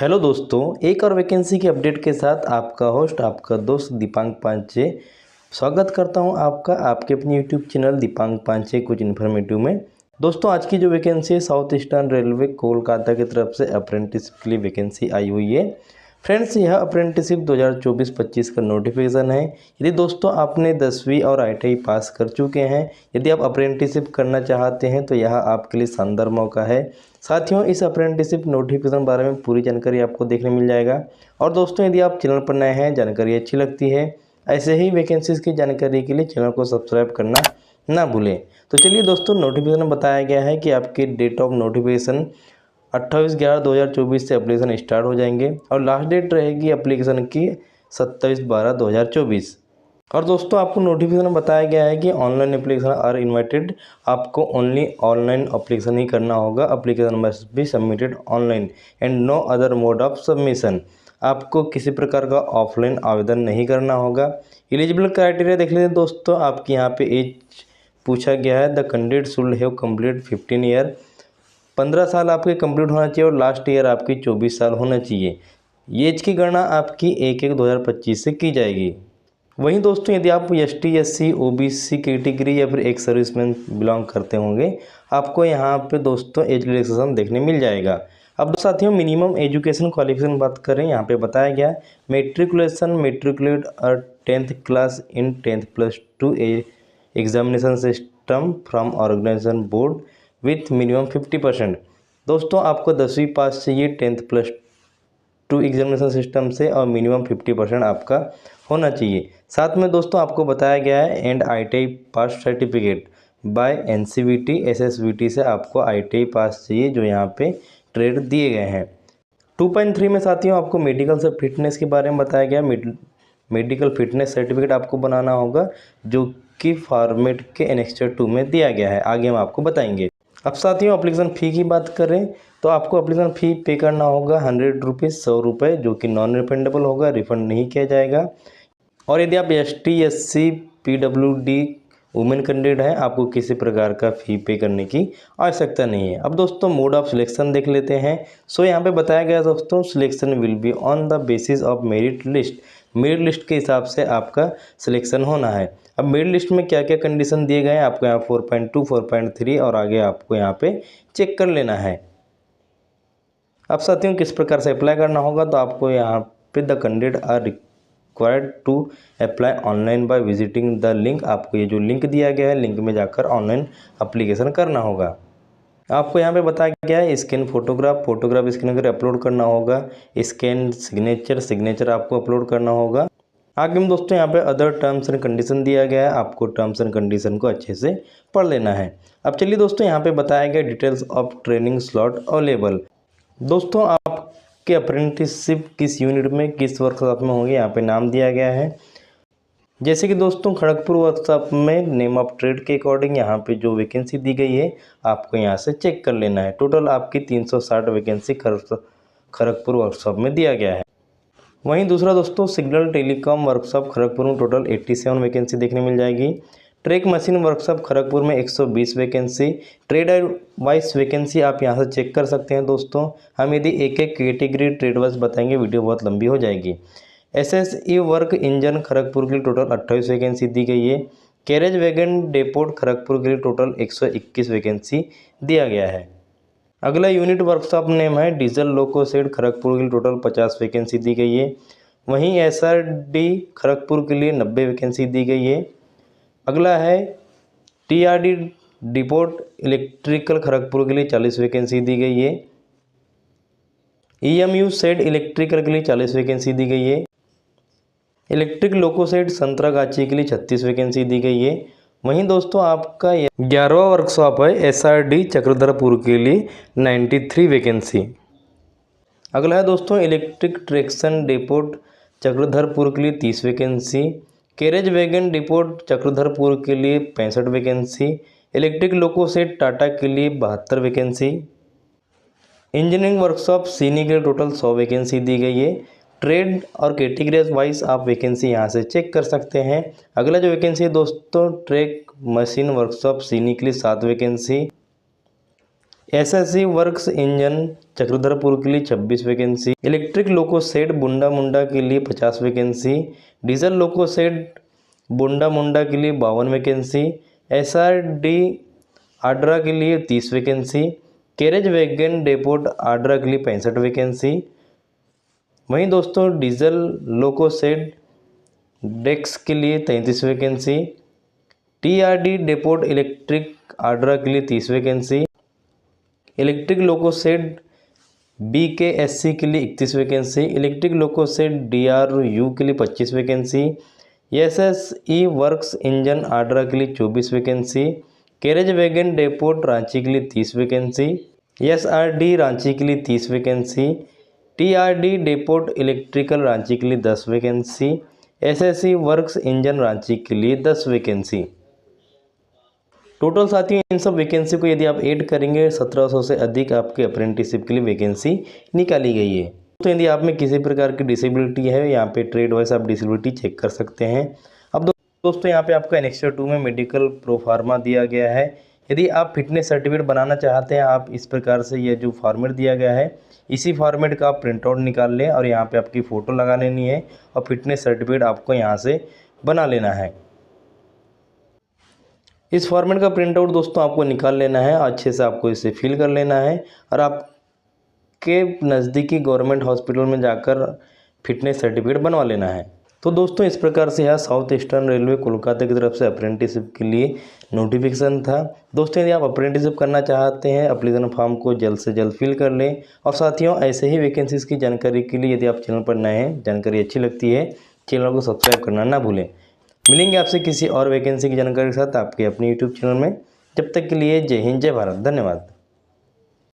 Hello दोस्तों, एक और वैकेंसी की अपडेट के साथ आपका होस्ट आपका दोस्त दीपांक पांचे स्वागत करता हूं आपका आपके अपने यूट्यूब चैनल दीपांक पांचे कुछ इन्फॉर्मेटिव में। दोस्तों, आज की जो वैकेंसी है साउथ ईस्टर्न रेलवे कोलकाता की तरफ से अप्रेंटिसशिप के लिए वैकेंसी आई हुई है। फ्रेंड्स, यह अप्रेंटिसशिप 2024-25 का नोटिफिकेशन है। यदि दोस्तों आपने 10वीं और ITI पास कर चुके हैं, यदि आप अप्रेंटिसशिप करना चाहते हैं तो यह आपके लिए शानदार मौका है। साथियों, इस अप्रेंटिसशिप नोटिफिकेशन बारे में पूरी जानकारी आपको देखने मिल जाएगा। और दोस्तों, यदि आप चैनल पर नए हैं, जानकारी अच्छी लगती है, ऐसे ही वैकेंसीज की जानकारी के लिए चैनल को सब्सक्राइब करना ना भूलें। तो चलिए दोस्तों, नोटिफिकेशन में बताया गया है कि आपकी डेट ऑफ नोटिफिकेशन 28/11/2024 से एप्लीकेशन स्टार्ट हो जाएंगे और लास्ट डेट रहेगी एप्लीकेशन की 27/12/2024। और दोस्तों, आपको नोटिफिकेशन में बताया गया है कि ऑनलाइन एप्लीकेशन आर इनवाइटेड। आपको ओनली ऑनलाइन एप्लीकेशन ही करना होगा। Application must be submitted online and no other mode of submission. आपको किसी प्रकार का ऑफलाइन आवेदन नहीं करना होगा। एलिजिबल क्राइटेरिया देख लीजिए दोस्तों, आपकी यहाँ पे एज पूछा गया है। The candidate should have complete 15 year. 15 साल आपके कंप्लीट होना चाहिए और लास्ट ईयर आपकी 24 साल होना चाहिए। ये एज की गणना आपकी 1/1/2025 से की जाएगी। वहीं दोस्तों, यदि आप ST SC OBC कैटेगरी या फिर एक सर्विसमैन बिलोंग करते होंगे, आपको यहाँ पे दोस्तों एज रिलैक्सेशन देखने मिल जाएगा। अब साथियों, मिनिमम एजुकेशन क्वालिफिकेशन बात करें, यहाँ पे बताया गया matriculate 10th class in 10th+2 examination system from organisation board with minimum 50%। दोस्तों, आपको 10वीं पास चाहिए 10th+2 एग्जामिनेशन सिस्टम से और मिनिमम 50% आपका होना चाहिए। साथ में दोस्तों आपको बताया गया है and ITI pass certificate bye NCVT SSVT से आपको ITI पास चाहिए, जो यहाँ पे ट्रेड दिए गए हैं। 2.3 में साथियों आपको मेडिकल से फिटनेस के बारे में बताया गया। मेडिकल फिटनेस सर्टिफिकेट आपको बनाना होगा, जो कि फॉर्मेट के एनेक्स्चर 2 में दिया गया है। आगे हम आपको बताएंगे। अब साथियों, एप्लीकेशन फ़ी की बात करें तो आपको एप्लीकेशन फ़ी पे करना होगा 100 रुपीज़, 100 रुपये, जो कि नॉन रिफंडेबल होगा, रिफंड नहीं किया जाएगा। और यदि आप ST SC PWD women candidate हैं, आपको किसी प्रकार का फ़ी पे करने की आवश्यकता नहीं है। अब दोस्तों, मोड ऑफ सिलेक्शन देख लेते हैं। सो यहाँ पे बताया गया दोस्तों, selection will be on the basis of merit list. Merit list के हिसाब से आपका सिलेक्शन होना है। अब मेरिट लिस्ट में क्या क्या कंडीशन दिए गए हैं, आपको यहाँ 4.2 4.3 और आगे आपको यहाँ पे चेक कर लेना है। अब साथियों, किस प्रकार से अप्लाई करना होगा, तो आपको यहाँ पे the candidate are required to apply online by visiting the link. आपको ये जो लिंक दिया गया है, लिंक में जाकर ऑनलाइन अप्लीकेशन करना होगा। आपको यहाँ पे बताया गया है स्कैन फोटोग्राफ स्कैन करके अपलोड करना होगा। स्कैन सिग्नेचर आपको अपलोड करना होगा। आगे में दोस्तों यहाँ पे अदर टर्म्स एंड कंडीशन दिया गया है, आपको टर्म्स एंड कंडीशन को अच्छे से पढ़ लेना है। अब चलिए दोस्तों, यहाँ पे बताया गया details of training slot available. दोस्तों, आपके अप्रेंटिसशिप किस यूनिट में किस वर्कशॉप में होंगे, यहाँ पे नाम दिया गया है। जैसे कि दोस्तों, खड़गपुर वर्कशॉप में नेम ऑफ ट्रेड के अकॉर्डिंग यहाँ पे जो वैकेंसी दी गई है, आपको यहाँ से चेक कर लेना है। टोटल आपकी 360 वैकेंसी खड़गपुर वर्कशॉप में दिया गया है। वहीं दूसरा दोस्तों, सिग्नल टेलीकॉम वर्कशॉप खड़गपुर में टोटल 87 वैकेंसी देखने मिल जाएगी। ट्रैक मशीन वर्कशॉप खड़गपुर में 120 वैकेंसी। ट्रेड वाइज वैकेंसी आप यहाँ से चेक कर सकते हैं दोस्तों। हम यदि एक एक कैटेगरी ट्रेड वाइज बताएंगे, वीडियो बहुत लंबी हो जाएगी। SSE वर्क इंजन खड़गपुर के लिए टोटल 28 वैकेंसी दी गई है। कैरेज वैगन डेपोट खड़गपुर के लिए टोटल 121 वैकेंसी दिया गया है। अगला यूनिट वर्कशॉप नेम है डीजल लोको शेड खड़गपुर के लिए टोटल 50 वैकेंसी दी गई है। वहीं SRD खड़गपुर के लिए 90 वैकेंसी दी गई है। अगला है TRD डिपोट इलेक्ट्रिकल खड़गपुर के लिए 40 वैकेंसी दी गई है। EMU शेड इलेक्ट्रिकल के लिए 40 वैकेंसी दी गई है। इलेक्ट्रिक लोको शेड संतरागाछी के लिए 36 वैकेंसी दी गई है। वहीं दोस्तों, आपका 11वां वर्कशॉप है SRD चक्रधरपुर के लिए 93 वैकेंसी। अगला है दोस्तों, इलेक्ट्रिक ट्रैक्शन डिपोट चक्रधरपुर के लिए 30 vacancy. Carriage wagon depot Chakradharpur के लिए 65 vacancy. Electric loco shed Tata के लिए 72 वैकेंसी। इंजीनियरिंग वर्कशॉप सीनी के लिए टोटल 100 वैकेंसी दी गई है। ट्रेड और कैटेगरीज वाइज आप वैकेंसी यहाँ से चेक कर सकते हैं। अगला जो वैकेंसी है दोस्तों, ट्रैक मशीन वर्कशॉप सीनी के लिए 7 vacancy. SSC works engine Chakradharpur के लिए 26 वैकेंसी, इलेक्ट्रिक लोको सेट बुंडा मुंडा के लिए 50 वैकेंसी, डीजल लोको सेट बुंडा मुंडा के लिए 52 वैकेंसी, एसआरडी आड्रा के लिए 30 वैकेंसी, कैरेज वैगन डेपोट आड्रा के लिए 65 वैकेंसी। वहीं दोस्तों डीजल लोको सेट डेक्स के लिए 33 वैकेंसी, टीआरडी डेपोट इलेक्ट्रिक आड्रा के लिए 30 वैकेंसी, इलेक्ट्रिक लोको सेट बीकेएससी के लिए 31 वैकेंसी, इलेक्ट्रिक लोको सेट डीआरयू के लिए 25 वैकेंसी, एसएसई वर्क्स इंजन आड्रा के लिए 24 vacancy, carriage wagon deputy Ranchi के लिए 30 वैकेंसी, एसआरडी रांची के लिए 30 vacancy, TRD deputy electrical Ranchi के लिए 10 vacancy, SSC works engine Ranchi के लिए 10 वैकेंसी। टोटल साथियों इन सब वैकेंसी को यदि आप ऐड करेंगे 1700 से अधिक आपके अप्रेंटिसशिप के लिए वैकेंसी निकाली गई है। तो यदि आप में किसी प्रकार की डिसेबिलिटी है, यहाँ पे ट्रेड वाइज आप डिसेबिलिटी चेक कर सकते हैं। अब दोस्तों यहाँ पे आपका एनेक्सर 2 में मेडिकल प्रोफार्मा दिया गया है। यदि आप फिटनेस सर्टिफिकेट बनाना चाहते हैं, आप इस प्रकार से यह जो फॉर्मेट दिया गया है इसी फॉर्मेट का आप प्रिंट आउट निकाल लें और यहाँ पे आपकी फ़ोटो लगा लेनी है और फिटनेस सर्टिफिकेट आपको यहाँ से बना लेना है। इस फॉर्मेट का प्रिंट आउट दोस्तों आपको निकाल लेना है, अच्छे से आपको इसे फिल कर लेना है और आपके नज़दीकी गवर्नमेंट हॉस्पिटल में जाकर फिटनेस सर्टिफिकेट बनवा लेना है। तो दोस्तों इस प्रकार से यह साउथ ईस्टर्न रेलवे कोलकाता की तरफ से अप्रेंटिसशिप के लिए नोटिफिकेशन था। दोस्तों यदि आप अप्रेंटिसशिप करना चाहते हैं एप्लीकेशन फॉर्म को जल्द से जल्द फिल कर लें। और साथियों ऐसे ही वैकेंसीज़ की जानकारी के लिए यदि आप चैनल पर नए हैं, जानकारी अच्छी लगती है, चैनल को सब्सक्राइब करना ना भूलें। मिलेंगे आपसे किसी और वैकेंसी की जानकारी के साथ आपके अपने यूट्यूब चैनल में। जब तक के लिए जय हिंद जय भारत, धन्यवाद।